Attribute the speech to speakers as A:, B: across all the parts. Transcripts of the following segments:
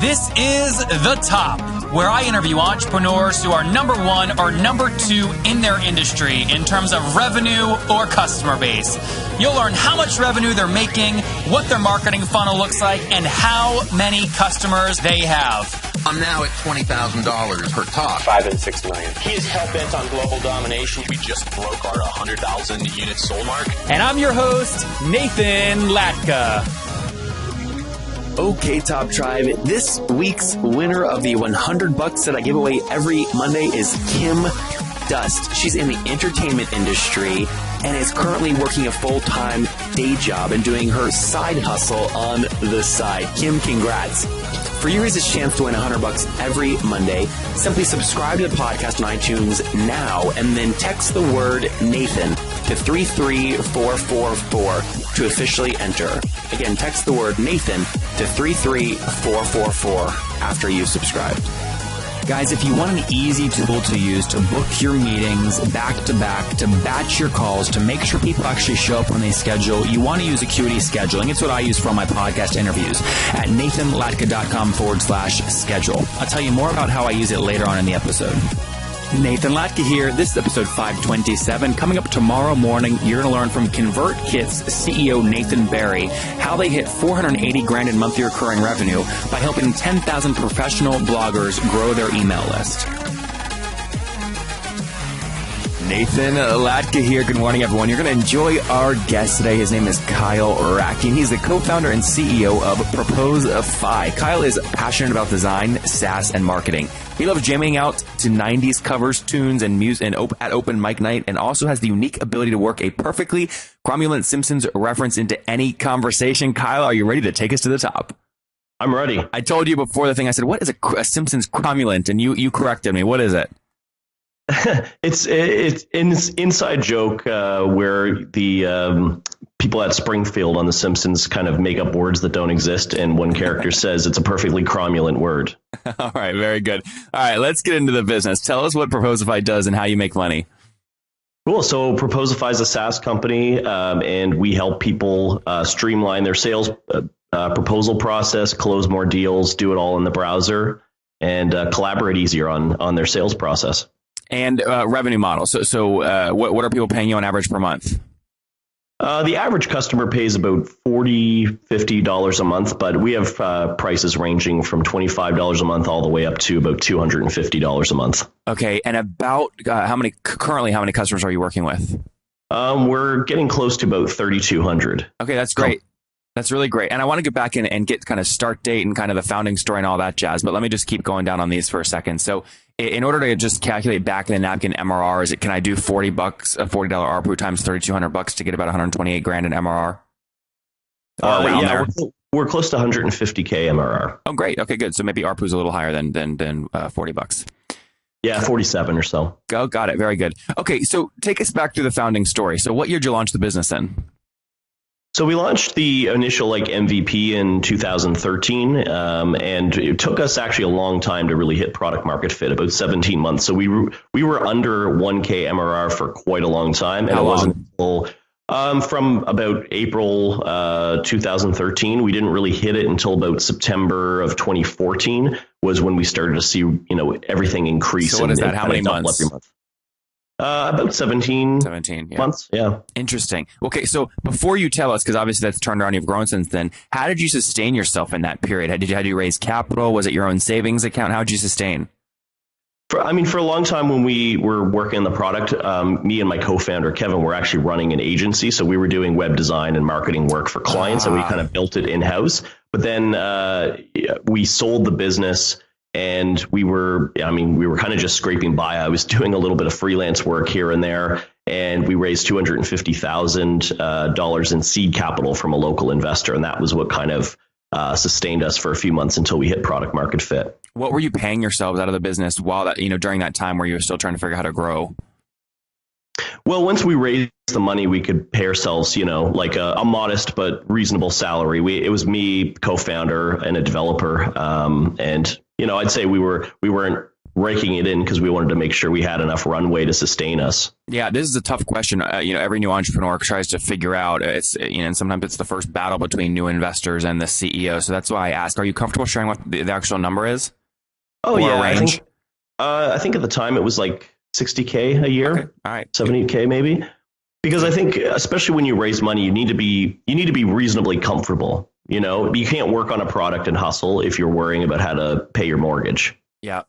A: This is The Top, where I interview entrepreneurs who are number one or number two in their industry in terms of revenue or customer base. You'll learn how much revenue they're making, what their marketing funnel looks like, and how many customers they have.
B: I'm now at $20,000 per talk.
C: 5 and 6 million.
D: He is hell-bent on global domination. We just broke our 100,000 unit sold mark.
A: And I'm your host, Nathan Latka.
E: Okay, Top Tribe, this week's winner of the $100 that I give away every Monday is Kim Dust. She's in the entertainment industry and is currently working a full-time day job and doing her side hustle on the side. Kim, congrats. For you, here's a chance to win $100 every Monday. Simply subscribe to the podcast on iTunes now and then text the word Nathan to 33444 to officially enter. Again, text the word Nathan to 33444 after you've subscribed. Guys, if you want an easy tool to use to book your meetings back to back, to batch your calls, to make sure people actually show up when they schedule, you want to use Acuity Scheduling. It's what I use for all my podcast interviews at nathanlatka.com/schedule. I'll tell you more about how I use it later on in the episode. Nathan Latka here. This is episode 527. Coming up tomorrow morning, you're going to learn from ConvertKit's CEO Nathan Barry how they hit $480,000 in monthly recurring revenue by helping 10,000 professional bloggers grow their email list. Nathan Latka here. Good morning, everyone. You're going to enjoy our guest today. His name is Kyle Racki, and he's the co-founder and CEO of Proposify. Kyle is passionate about design, SaaS, and marketing. He loves jamming out to 90s covers, tunes, and music at open mic night, and also has the unique ability to work a perfectly cromulent Simpsons reference into any conversation. Kyle, are you ready to take us to the top?
F: I'm ready.
E: I told you before the thing, I said, what is a Simpsons cromulent? And you corrected me. What is it?
F: It's an inside joke where the people at Springfield on The Simpsons kind of make up words that don't exist, and one character says it's a perfectly cromulent word.
E: All right, very good. All right, let's get into the business. Tell us what Proposify does and how you make money.
F: Cool. So Proposify is a SaaS company, and we help people streamline their sales proposal process, close more deals, do it all in the browser, and collaborate easier on their sales process.
E: And revenue model. So what are people paying you on average per month?
F: The average customer pays about $40, $50 a month, but we have prices ranging from $25 a month all the way up to about $250 a month.
E: Okay. And about how many customers are you working with?
F: We're getting close to about 3,200.
E: Okay, that's great. That's really great. And I want to get back in and get kind of start date and kind of the founding story and all that jazz. But let me just keep going down on these for a second. So in order to just calculate back in the napkin MRR, can I do $40, a $40 ARPU times $3,200 to get about $128,000 in MRR?
F: Yeah, we're close to $150K MRR.
E: Oh, great. Okay, good. So maybe ARPU is a little higher than $40.
F: Yeah, 47 or so.
E: Oh, got it. Very good. Okay, so take us back to the founding story. So what year did you launch the business in?
F: So we launched the initial MVP in 2013, and it took us actually a long time to really hit product market fit, about 17 months. So we were under 1K MRR for quite a long time, and it wasn't until from about April 2013. We didn't really hit it until about September of 2014 was when we started to see everything increase.
E: So what is that? How many months?
F: Every month. About 17 months. Yeah.
E: Interesting. Okay. So before you tell us, because obviously that's turned around, you've grown since then. How did you sustain yourself in that period? Had you raise capital? Was it your own savings account? How did you sustain?
F: For a long time when we were working on the product, me and my co-founder, Kevin, were actually running an agency. So we were doing web design and marketing work for clients, and we kind of built it in-house. But then we sold the business. And we were kind of just scraping by. I was doing a little bit of freelance work here and there, and we raised $250,000 in seed capital from a local investor, and that was what kind of sustained us for a few months until we hit product market fit.
E: What were you paying yourselves out of the business while that during that time where you were still trying to figure out how to grow?
F: Well, once we raised the money, we could pay ourselves, like a modest but reasonable salary. It was me, co-founder, and a developer, and I'd say we weren't raking it in because we wanted to make sure we had enough runway to sustain us.
C: Yeah, this is a tough question. Every new entrepreneur tries to figure out. And sometimes it's the first battle between new investors and the CEO. So that's why I ask: are you comfortable sharing what the actual number is?
F: Oh, yeah, I think at the time it was like $60K a year.
C: Okay. All right,
F: $70K maybe. Because I think, especially when you raise money, you need to be reasonably comfortable. You can't work on a product and hustle if you're worrying about how to pay your mortgage.
C: Yeah.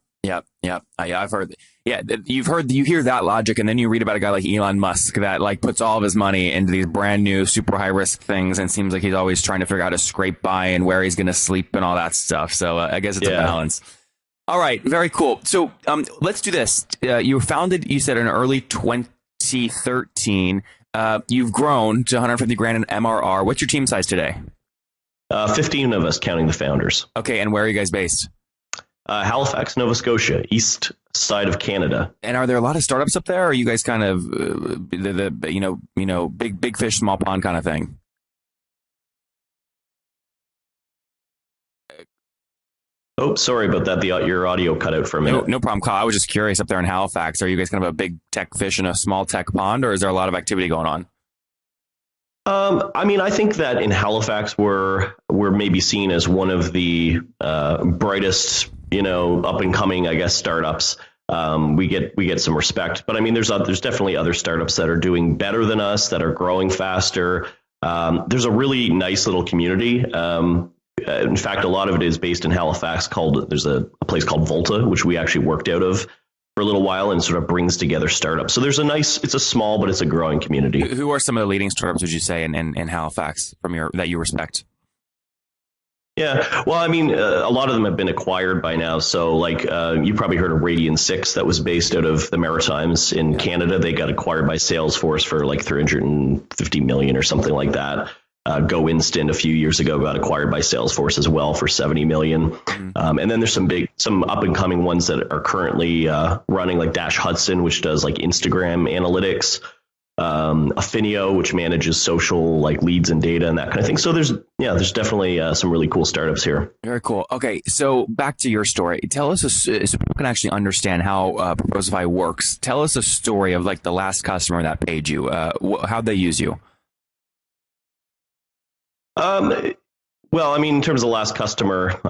C: I've heard. Yeah, you hear that logic, and then you read about a guy like Elon Musk that like puts all of his money into these brand new, super high risk things, and seems like he's always trying to figure out how to scrape by and where he's going to sleep and all that stuff. So I guess it's a balance. All right, very cool. So let's do this. You were founded, you said, in early 2013. You've grown to 150 grand in MRR. What's your team size today?
F: 15 of us, counting the founders.
C: Okay, and where are you guys based?
F: Halifax, Nova Scotia, east side of Canada.
C: And are there a lot of startups up there? Or are you guys kind of big fish, small pond kind of thing?
F: Oh, sorry about that. Your audio cut out for a minute.
C: No problem, Kyle. I was just curious up there in Halifax. Are you guys kind of a big tech fish in a small tech pond, or is there a lot of activity going on?
F: I think that in Halifax we're maybe seen as one of the brightest, up and coming, I guess, startups. We get some respect, but there's definitely other startups that are doing better than us, that are growing faster. There's a really nice little community. In fact, a lot of it is based in Halifax. There's a place called Volta, which we actually worked out of for a little while, and sort of brings together startups. So it's a small, but it's a growing community.
C: Who are some of the leading startups, would you say, in Halifax that you respect?
F: Yeah, well, a lot of them have been acquired by now. So you probably heard of Radian 6 that was based out of the Maritimes in Canada. They got acquired by Salesforce for like $350 million or something like that. Go Instant a few years ago got acquired by Salesforce as well for $70 million. Mm-hmm. And then there's some up and coming ones that are currently running, like Dash Hudson, which does like Instagram analytics, Affinio, which manages social like leads and data and that kind of thing. So there's definitely some really cool startups here. Very
C: cool. Okay, so back to your story. Tell us so people can actually understand how Proposify works. Tell us a story of like the last customer that paid you. How'd they use you?
F: Well, in terms of the last customer,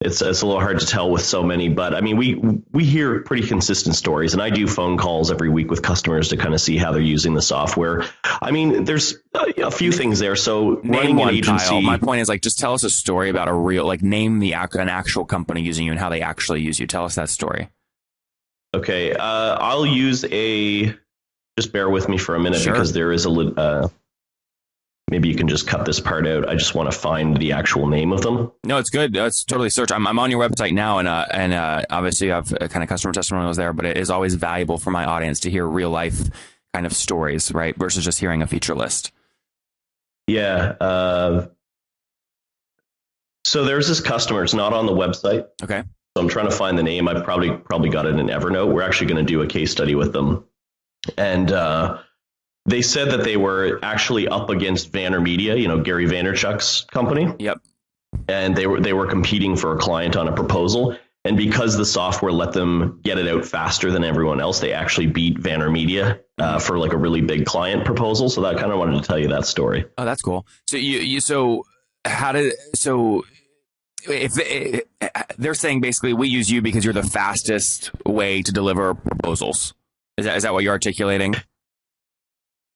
F: it's a little hard to tell with so many, but we hear pretty consistent stories, and I do phone calls every week with customers to kind of see how they're using the software. There's a few things there. So running an agency,
C: Kyle. My point is just tell us a story about name an actual company using you and how they actually use you. Tell us that story.
F: Okay. I'll use just bear with me for a minute. Sure. Because there is maybe you can just cut this part out. I just want to find the actual name of them.
C: No, it's good. It's totally search. I'm on your website now, and obviously I have kind of customer testimonials there, but it is always valuable for my audience to hear real life kind of stories, right? Versus just hearing a feature list.
F: Yeah. So there's this customer. It's not on the website.
C: Okay.
F: So I'm trying to find the name. I've probably got it in Evernote. We're actually going to do a case study with them. And, they said that they were actually up against VaynerMedia, Gary Vaynerchuk's company.
C: Yep.
F: And they were competing for a client on a proposal. And because the software let them get it out faster than everyone else, they actually beat VaynerMedia for like a really big client proposal. So that kind of wanted to tell you that story.
C: Oh, that's cool. So if they're saying basically we use you because you're the fastest way to deliver proposals. Is that what you're articulating?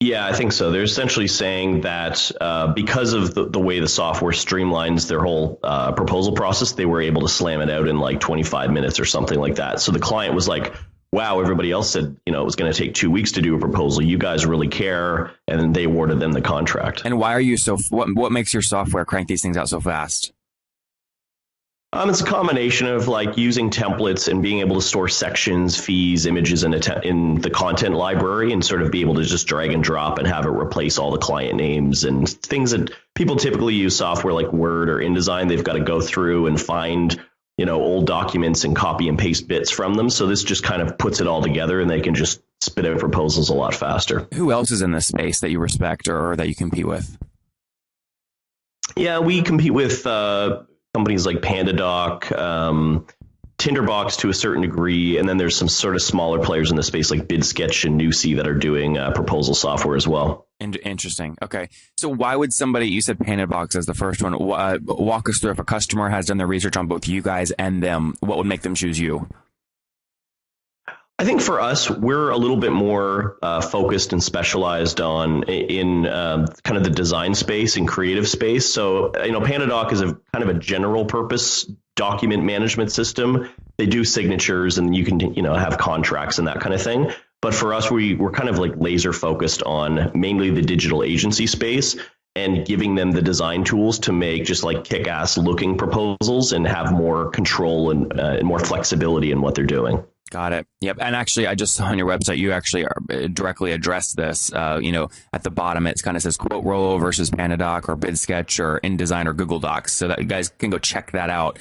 F: Yeah, I think so. They're essentially saying that because of the way the software streamlines their whole proposal process, they were able to slam it out in like 25 minutes or something like that. So the client was like, wow, everybody else said, it was going to take 2 weeks to do a proposal. You guys really care. And then they awarded them the contract.
C: And why are you what makes your software crank these things out so fast?
F: It's a combination of like using templates and being able to store sections, fees, images in the content library, and sort of be able to just drag and drop and have it replace all the client names and things that people typically use software like Word or InDesign. They've got to go through and find, old documents and copy and paste bits from them. So this just kind of puts it all together, and they can just spit out proposals a lot faster.
C: Who else is in this space that you respect or that you compete with?
F: Yeah, we compete with companies like PandaDoc, Tinderbox to a certain degree, and then there's some sort of smaller players in the space like BidSketch and Newsy that are doing proposal software as well.
C: Interesting. Okay. So why would somebody, you said Tinderbox as the first one, walk us through if a customer has done their research on both you guys and them, what would make them choose you?
F: I think for us, we're a little bit more focused and specialized in kind of the design space and creative space. So, PandaDoc is a kind of a general purpose document management system. They do signatures and you can, have contracts and that kind of thing. But for us, we're kind of like laser focused on mainly the digital agency space and giving them the design tools to make just like kick-ass looking proposals and have more control and more flexibility in what they're doing.
C: Got it. Yep. And actually, I just saw on your website, you actually directly address this. At the bottom, it kind of says quote Rollo versus PandaDoc or BidSketch or InDesign or Google Docs. So that you guys can go check that out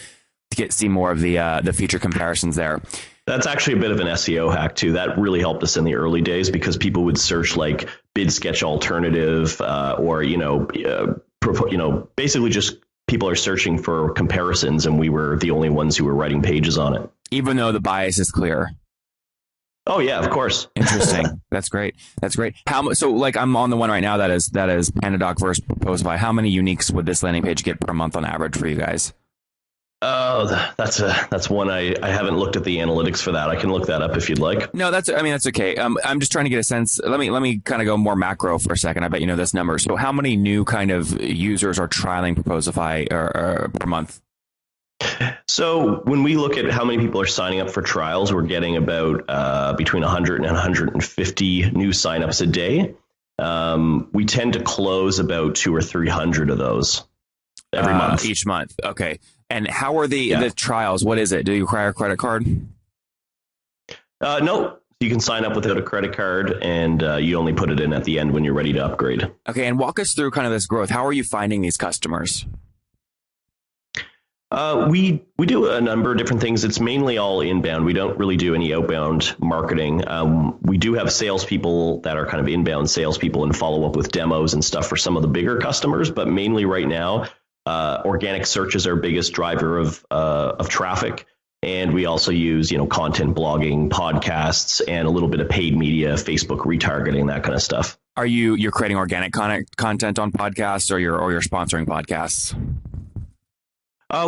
C: to see more of the feature comparisons there.
F: That's actually a bit of an SEO hack too. That really helped us in the early days because people would search like BidSketch alternative or basically just people are searching for comparisons, and we were the only ones who were writing pages on it.
C: Even though the bias is clear.
F: Oh yeah, of course.
C: Interesting. That's great. So like I'm on the one right now that is PandaDoc versus Proposify. How many uniques would this landing page get per month on average for you guys?
F: Oh, that's one I haven't looked at the analytics for that. I can look that up if you'd like.
C: No, that's okay. I'm just trying to get a sense. Let me kind of go more macro for a second. I bet you know this number. So how many new kind of users are trialing Proposify per month?
F: So when we look at how many people are signing up for trials, we're getting about between 100 and 150 new signups a day. We tend to close about 200 or 300 of those every month.
C: Each month. Okay. And how are the trials? What is it? Do you require a credit card?
F: No. You can sign up without a credit card, and you only put it in at the end when you're ready to upgrade.
C: Okay. And walk us through kind of this growth. How are you finding these customers?
F: We do a number of different things. It's mainly all inbound. We don't really do any outbound marketing. We do have salespeople that are kind of inbound salespeople and follow up with demos and stuff for some of the bigger customers. But mainly right now, organic search is our biggest driver of traffic. And we also use, content blogging, podcasts, and a little bit of paid media, Facebook retargeting, that kind of stuff.
C: Are you're creating organic content on podcasts, or you're sponsoring podcasts?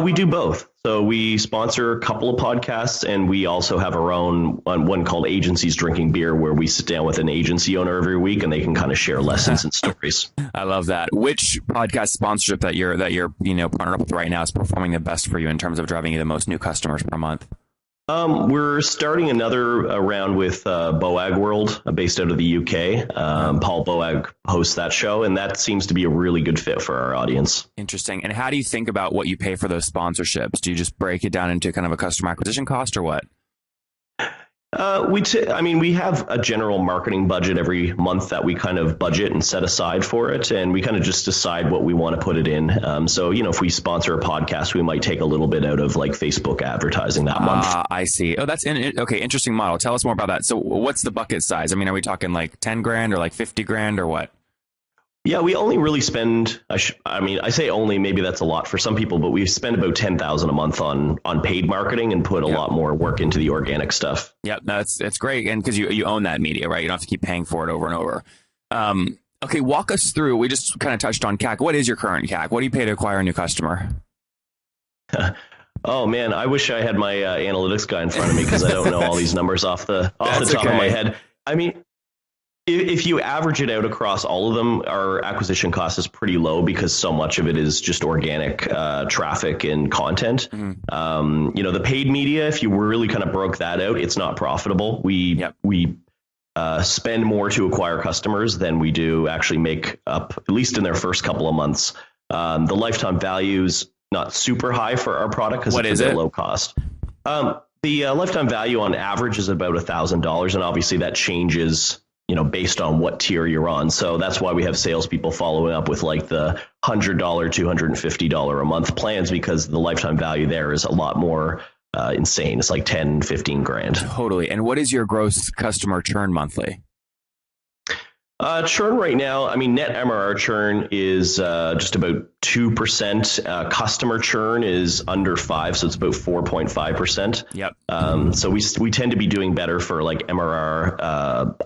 F: We do both. So we sponsor a couple of podcasts, and we also have our own one called Agencies Drinking Beer, where we sit down with an agency owner every week and they can kind of share lessons and stories.
C: I love that. Which podcast sponsorship that you're partnered up with right now is performing the best for you in terms of driving you the most new customers per month?
F: We're starting another round with Boag World, based out of the UK. Paul Boag hosts that show, and that seems to be a really good fit for our audience.
C: Interesting. And how do you think about what you pay for those sponsorships? Do you just break it down into kind of a customer acquisition cost, or what? We have a general marketing budget every month that we kind of budget and set aside for it, and we kind of just decide what we want to put it in. So, if we sponsor a podcast, we might take a little bit out of like Facebook advertising that month. I see. Oh, that's okay. Interesting model. Tell us more about that. So what's the bucket size? Are we talking like 10 grand or like 50 grand or what?
F: Yeah, we only really spend, I say only, maybe that's a lot for some people, but we spend about $10,000 a month on paid marketing and put a lot more work into the organic stuff.
C: Yep, it's great. And because you own that media, right? You don't have to keep paying for it over and over. Okay, walk us through. We just kind of touched on CAC. What is your current CAC? What do you pay to acquire a new customer?
F: Oh, man, I wish I had my analytics guy in front of me because I don't know all these numbers off the top of my head. If you average it out across all of them, our acquisition cost is pretty low because so much of it is just organic traffic and content. Mm-hmm. The paid media, if you really kind of broke that out, it's not profitable. We spend more to acquire customers than we do actually make up, at least in their first couple of months. The lifetime value's not super high for our product because it's a low cost. The lifetime value on average is about $1,000, and obviously that changes based on what tier you're on. So that's why we have salespeople following up with like the $100, $250 a month plans, because the lifetime value there is a lot more insane. It's like 10, 15 grand.
C: Totally. And what is your gross customer churn monthly?
F: Churn right now, I mean, net MRR churn is just about 2%. Customer churn is under 5%, so it's about 4.5%.
C: Yep.
F: So we tend to be doing better for like MRR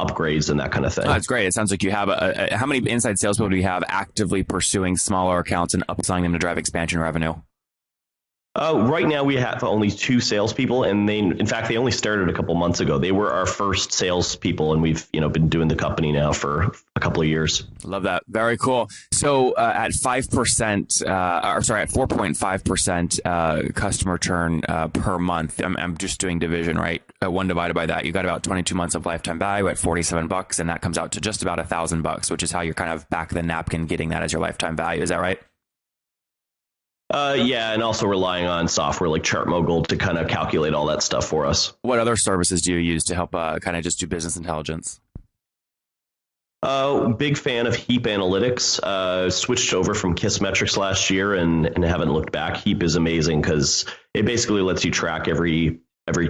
F: upgrades and that kind of thing.
C: Oh, that's great. It sounds like you have how many inside salespeople do you have actively pursuing smaller accounts and upselling them to drive expansion revenue?
F: Right now we have only 2 salespeople, and in fact, they only started a couple months ago. They were our first salespeople, and we've been doing the company now for a couple of years.
C: Love that. Very cool. So at 5%, at 4.5% customer churn per month. I'm just doing division, right? 1 divided by that, you got about 22 months of lifetime value at $47, and that comes out to just about $1,000, which is how you're kind of back of the napkin getting that as your lifetime value. Is that right?
F: Yeah, and also relying on software like ChartMogul to kind of calculate all that stuff for us.
C: What other services do you use to help kind of just do business intelligence?
F: Big fan of Heap Analytics. Switched over from Kissmetrics last year and haven't looked back. Heap is amazing because it basically lets you track every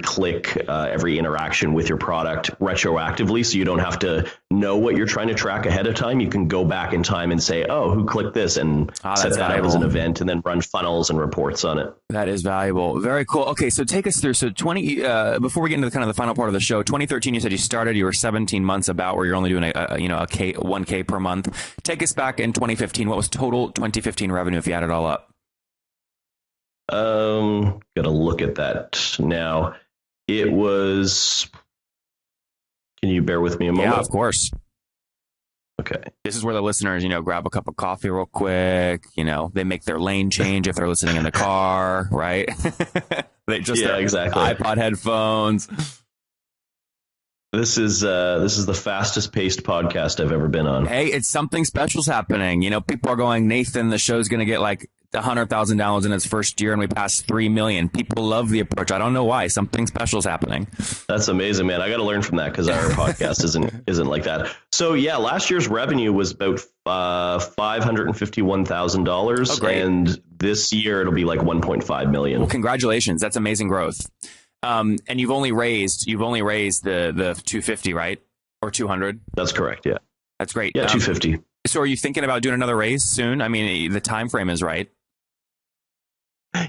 F: click, every interaction with your product retroactively. So you don't have to know what you're trying to track ahead of time. You can go back in time and say, oh, who clicked this, and set that out as an event, and then run funnels and reports on it. That
C: is valuable. Very cool. Okay. So take us through. So before we get into the final part of the show, 2013, you said you were 17 months about where you're only doing $1K per month. Take us back in 2015. What was total 2015 revenue if you add it all up?
F: Gotta look at that now. It was, can you bear with me a moment?
C: Yeah, of course.
F: Okay.
C: This is where the listeners, grab a cup of coffee real quick. They make their lane change if they're listening in the car, right? They just
F: exactly.
C: iPod headphones.
F: This is the fastest paced podcast I've ever been on.
C: Hey, it's something special's happening. People are going, Nathan, the show's going to get like 100,000 downloads in its first year, and we passed 3 million. People love the approach. I don't know why. Something special's happening.
F: That's amazing, man. I got to learn from that because our podcast isn't like that. So yeah, last year's revenue was about $551,000,
C: oh, great.
F: And this year it'll be like 1.5 million.
C: Well, congratulations. That's amazing growth. And you've only raised the 250, right? Or 200?
F: That's correct. Yeah.
C: That's great.
F: Yeah, 250.
C: So are you thinking about doing another raise soon? I mean, the time frame is right.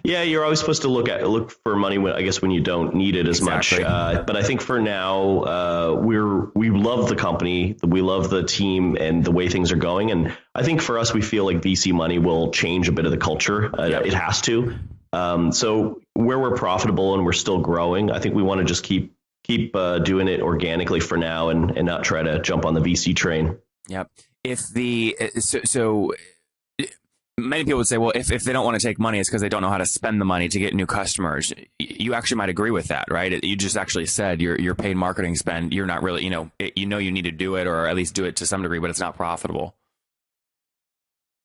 F: Yeah, you're always supposed to look for money when you don't need it as
C: exactly.
F: much. But I think for now, we love the company, we love the team, and the way things are going. And I think for us, we feel like VC money will change a bit of the culture. It has to. So where we're profitable and we're still growing, I think we want to just keep doing it organically for now and not try to jump on the VC train.
C: Yep. So many people would say, well, if they don't want to take money, it's because they don't know how to spend the money to get new customers. You actually might agree with that, right? You just actually said your paid marketing spend, you're not really, you need to do it, or at least do it to some degree, but it's not profitable.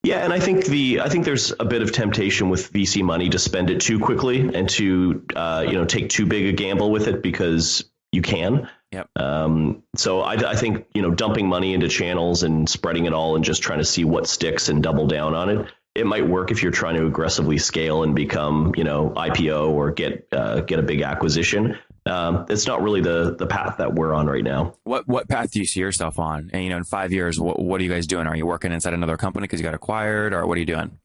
F: Yeah, and I think there's a bit of temptation with VC money to spend it too quickly and to take too big a gamble with it because you can.
C: Yep.
F: So I think dumping money into channels and spreading it all and just trying to see what sticks and double down on it. It might work if you're trying to aggressively scale and become IPO or get a big acquisition. It's not really the path that we're on right now.
C: What path do you see yourself on? And in 5 years, what are you guys doing? Are you working inside another company because you got acquired, or what are you doing?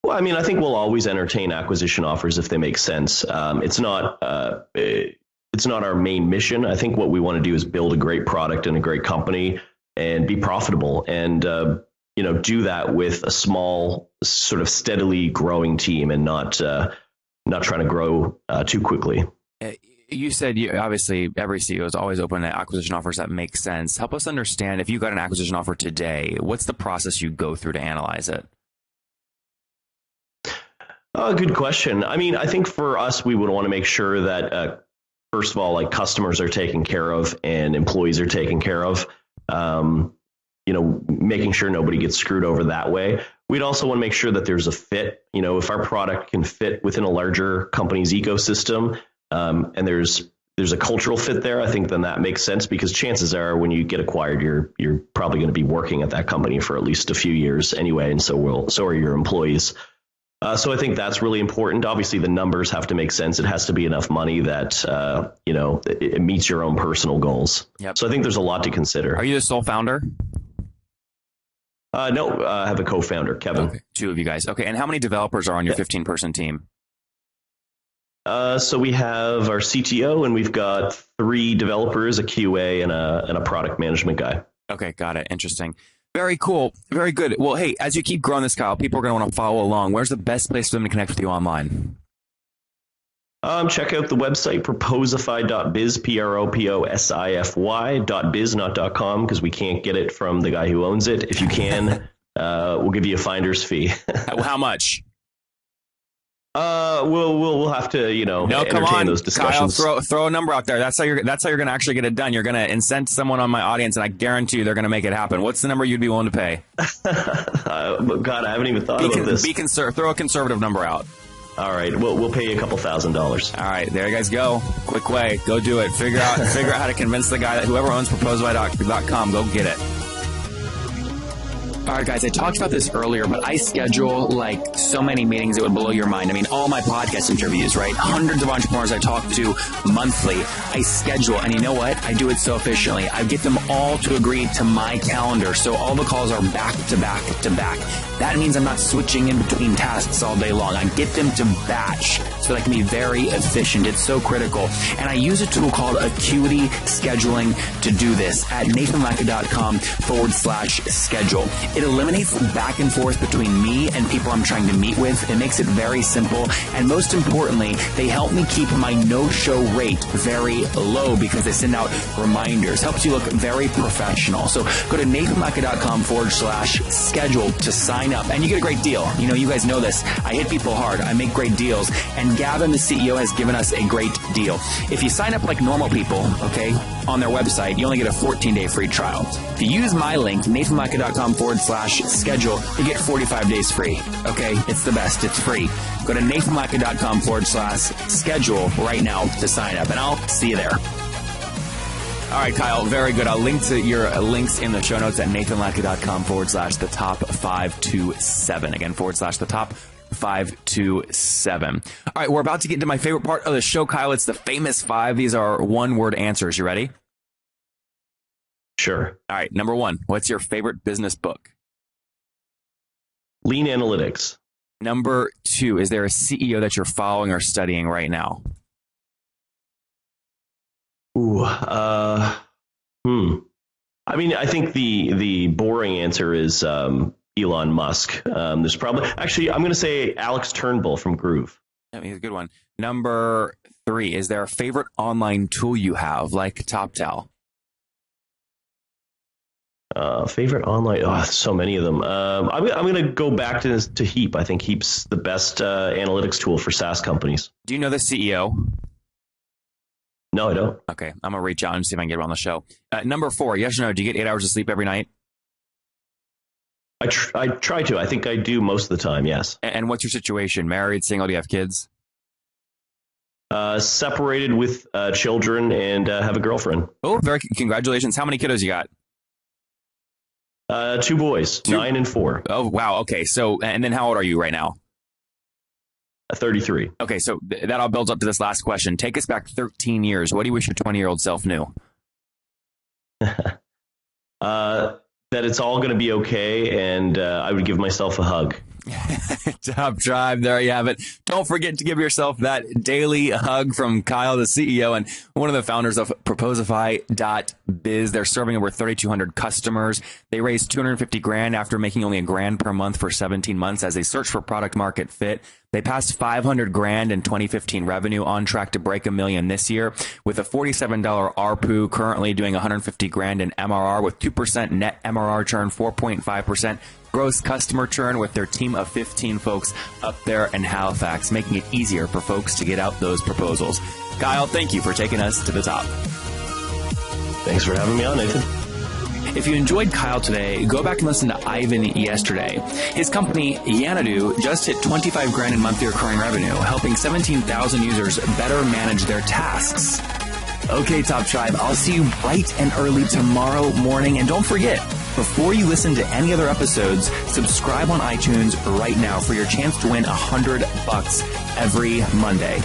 F: Well, I mean, I think we'll always entertain acquisition offers if they make sense. It's not our main mission. I think what we want to do is build a great product and a great company and be profitable and do that with a small, sort of steadily growing team and not trying to grow too quickly.
C: You said obviously every CEO is always open to acquisition offers that make sense. Help us understand, if you got an acquisition offer today, what's the process you go through to analyze it?
F: Good question. I mean, I think for us, we would want to make sure that, first of all, like customers are taken care of and employees are taken care of. Making sure nobody gets screwed over that way. We'd also want to make sure that there's a fit. If our product can fit within a larger company's ecosystem, and there's a cultural fit there, I think then that makes sense, because chances are when you get acquired, you're probably going to be working at that company for at least a few years anyway, and so are your employees. So I think that's really important. Obviously, the numbers have to make sense. It has to be enough money that, it meets your own personal goals.
C: Yep.
F: So I think there's a lot to consider.
C: Are you the sole founder?
F: No, I have a co-founder, Kevin.
C: Okay. Two of you guys. Okay. And how many developers are on your 15-person team?
F: So we have our CTO, and we've got 3 developers, a QA, and a product management guy.
C: Okay. Got it. Interesting. Very cool. Very good. Well, hey, as you keep growing this, Kyle, people are going to want to follow along. Where's the best place for them to connect with you online?
F: Check out the website, proposify.biz, Proposify.biz, not .com, because we can't get it from the guy who owns it. If you can, we'll give you a finder's fee.
C: How much?
F: We'll have to, entertain those discussions.
C: Kyle, throw a number out there. That's how you're going to actually get it done. You're going to incent someone on my audience, and I guarantee you they're going to make it happen. What's the number you'd be willing to pay?
F: God, I haven't even thought about this.
C: Throw a conservative number out.
F: All right, we'll pay you a couple $1,000.
C: All right, there you guys go. Quick way, go do it. Figure out how to convince the guy that whoever owns Proposify.com, go get it. All right, guys, I talked about this earlier, but I schedule like so many meetings it would blow your mind. I mean, all my podcast interviews, right? Hundreds of entrepreneurs I talk to monthly. I schedule, and you know what? I do it so efficiently. I get them all to agree to my calendar, so all the calls are back to back to back. That means I'm not switching in between tasks all day long. I get them to batch so that I can be very efficient. It's so critical. And I use a tool called Acuity Scheduling to do this at nathanlatka.com/schedule. It eliminates the back and forth between me and people I'm trying to meet with. It makes it very simple. And most importantly, they help me keep my no-show rate very low because they send out reminders. Helps you look very professional. So go to nathanlatka.com/schedule to sign up. And you get a great deal. You guys know this. I hit people hard. I make great deals. And Gavin, the CEO, has given us a great deal. If you sign up like normal people, okay, on their website, you only get a 14-day free trial. If you use my link, nathanlatka.com/schedule, you get 45 days free. Okay, it's the best. It's free. Go to nathanlatka.com/schedule right now to sign up, and I'll see you there. All right, Kyle, very good. I'll link to your links in the show notes at nathanlatka.com/the top 527. Again, /the top 527. All right, we're about to get into my favorite part of the show, Kyle. It's the famous 5. These are one-word answers. You ready?
F: Sure.
C: All right, number 1, what's your favorite business book?
F: Lean Analytics.
C: Number 2, is there a CEO that you're following or studying right now?
F: I mean, I think the boring answer is Elon Musk. There's probably I'm going to say Alex Turnbull from Groove.
C: Yeah, he's a good one. Number 3, is there a favorite online tool you have, like TopTal?
F: Favorite online? So many of them. I'm going to go back to Heap. I think Heap's the best analytics tool for SaaS companies.
C: Do you know the CEO?
F: No, I don't.
C: Okay, I'm going to reach out and see if I can get him on the show. Number 4, yes or no, do you get 8 hours of sleep every night?
F: I try to. I think I do most of the time, yes.
C: And what's your situation? Married, single, do you have kids?
F: Separated with children and have a girlfriend.
C: Oh, congratulations. How many kiddos you got?
F: 2 boys, 9 and 4.
C: Oh, wow. Okay, so, and then how old are you right now?
F: 33.
C: Okay, so that all builds up to this last question. Take us back 13 years. What do you wish your 20-year-old self knew?
F: That it's all going to be okay, and I would give myself a hug.
C: Top Tribe, there you have it. Don't forget to give yourself that daily hug from Kyle, the CEO and one of the founders of Proposify.biz. They're serving over 3,200 customers. They raised $250,000 after making only $1,000 per month for 17 months as they search for product market fit. They passed $500,000 in 2015 revenue, on track to break $1 million this year, with a $47 ARPU, currently doing $150,000 in MRR with 2% net MRR churn, 4.5% gross customer churn, with their team of 15 folks up there in Halifax, making it easier for folks to get out those proposals. Kyle, thank you for taking us to the top.
F: Thanks for having me on, Nathan.
C: If you enjoyed Kyle today, go back and listen to Ivan yesterday. His company, Yanadu, just hit $25,000 in monthly recurring revenue, helping 17,000 users better manage their tasks.
E: Okay, Top Tribe, I'll see you bright and early tomorrow morning. And don't forget, before you listen to any other episodes, subscribe on iTunes right now for your chance to win $100 every Monday.